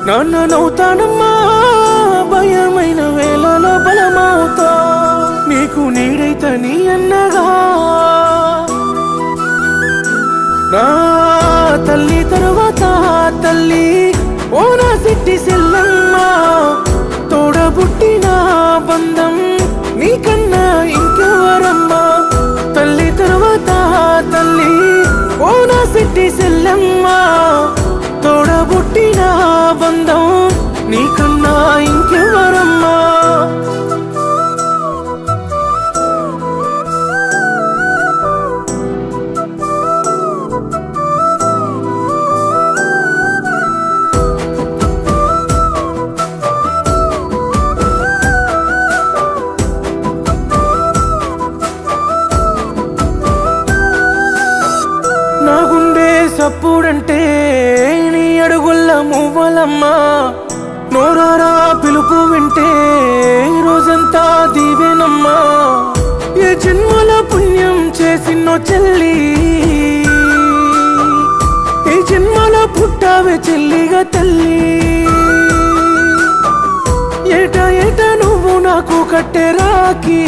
నాన్ననవుతానమ్మా భయమైన వేళలో బలమవుతా నీకు నీడైత నీ అన్నగా నా తల్లి తరువాత తల్లి ఓ నా సిట్టి సెల్లమ్మ తోడబుట్టిన బంధం నీకన్నా ఇంకెవరమ్మా తల్లి తరువాత తల్లి ఓ నా సిట్టి సెల్లమ్మ తోడబుట్టిన బంధం నీకన్నా ఇంకెవరమ్మా నా గుండె సప్పుడంటే నీ అడుగుల్ల మువ్వలమ్మా నోరారా పిలుపు వింటే రోజంతా దీవెనమ్మా ఏ జన్మల పుణ్యం చేసిన్నో చెల్లి ఏ జన్మల పుట్టావే చెల్లిగా తల్లి ఏటా ఏటా నువ్వు నాకు కట్టె రాకి